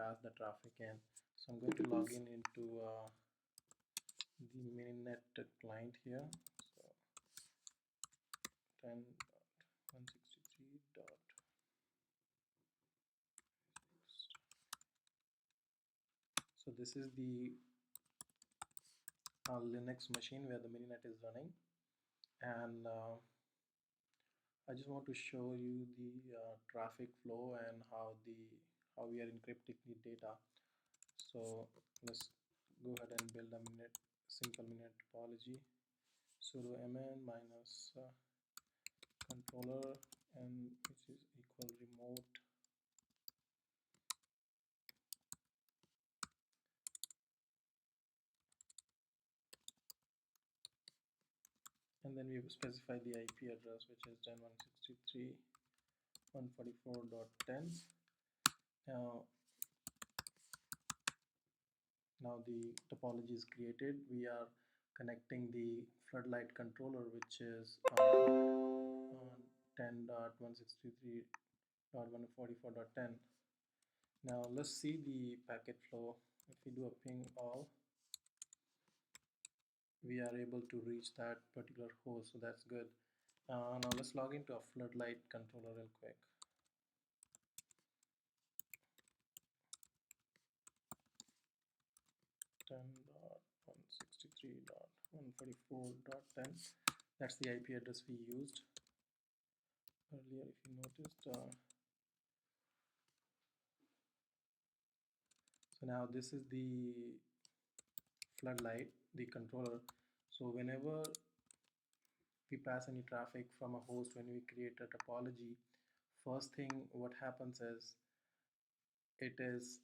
pass the traffic in. So I'm going to log in into the Mininet client here. So 10.163. So this is the Linux machine where the Mininet is running, and I just want to show you the traffic flow and how we are encrypting the data. So let's go ahead and build a simple Mininet topology. Sudo mn minus controller, and which is equal remote, and then we specify the IP address, which is 10.163.144.10. Now the topology is created. We are connecting the floodlight controller, which is 10.163.144.10. Now let's see the packet flow. If we do a ping all, we are able to reach that particular host, so that's good. Now let's log into a floodlight controller real quick. .163.144.10. That's the IP address we used earlier, if you noticed. So now this is the floodlight, the controller. So whenever we pass any traffic from a host, when we create a topology, first thing what happens is it is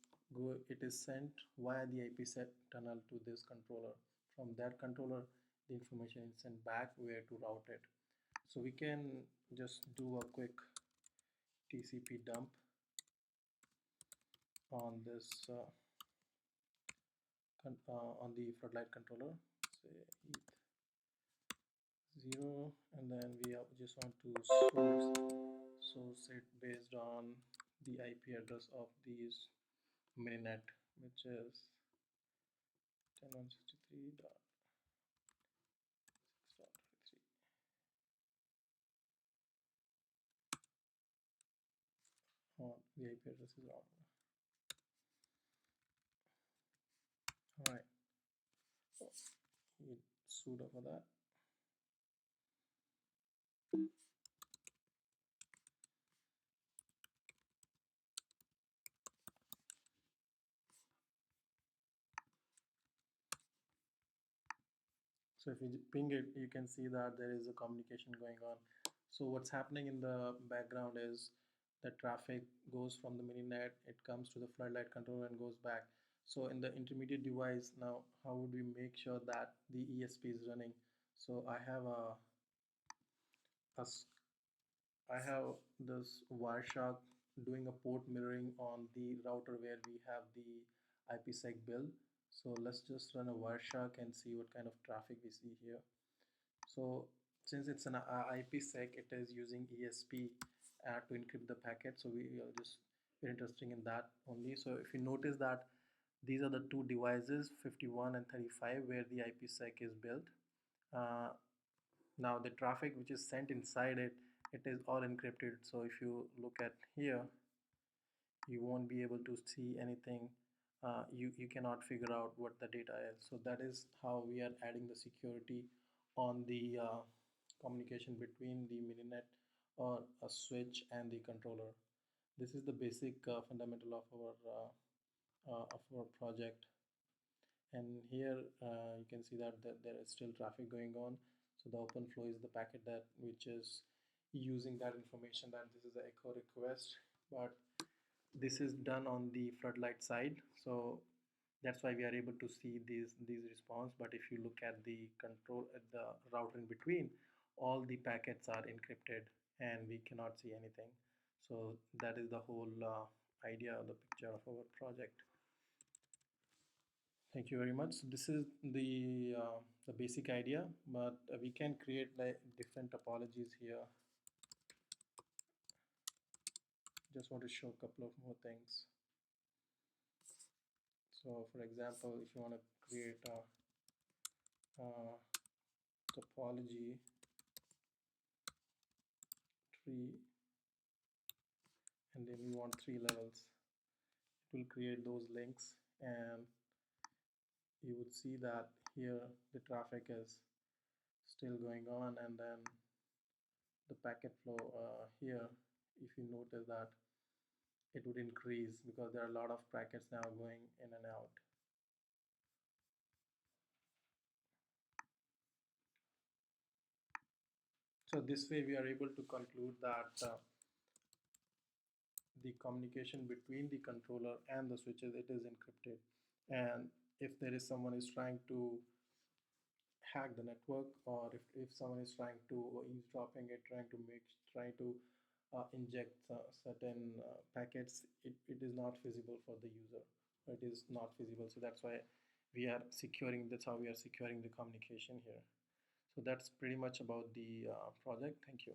sent via the IPSec tunnel to this controller. From that controller, the information is sent back where to route it. So we can just do a quick TCP dump on this on the floodlight controller. Say ETH0, and then we just want to source it based on the IP address of these Mininet, which is 10.163.6.3. The IP address is wrong. Alright, sudo for that. So if you ping it, you can see that there is a communication going on. So what's happening in the background is the traffic goes from the Mininet, it comes to the floodlight controller and goes back. So in the intermediate device, now how would we make sure that the ESP is running? So I have this Wireshark doing a port mirroring on the router where we have the IPsec build. So let's just run a Wireshark and see what kind of traffic we see here. So since it's an IPsec, it is using ESP to encrypt the packet. So we're interested in that only. So if you notice that these are the two devices, 51 and 35, where the IPsec is built. Now the traffic which is sent inside it is all encrypted. So if you look at here, you won't be able to see anything. You cannot figure out what the data is. So that is how we are adding the security on the communication between the Mininet or a switch and the controller. This is the basic fundamental of our project. And here you can see that there is still traffic going on. So the OpenFlow is the packet which is using that information that this is an echo request, but this is done on the floodlight side. So that's why we are able to see these response. But if you look at the the router in between, all the packets are encrypted and we cannot see anything. So that is the whole idea of the picture of our project. Thank you very much. So this is the basic idea, but we can create like different topologies here. Just want to show a couple of more things. So for example, if you want to create a topology tree and then you want 3 levels, it will create those links, and you would see that here the traffic is still going on, and then the packet flow here, if you notice that it would increase because there are a lot of packets now going in and out. So this way we are able to conclude that the communication between the controller and the switches, it is encrypted, and if there is someone is trying to hack the network, or if someone is trying to eavesdropping it, trying to inject certain packets, it is not feasible for the user. It is not feasible, so that's why that's how we are securing the communication here. So that's pretty much about the project. Thank you.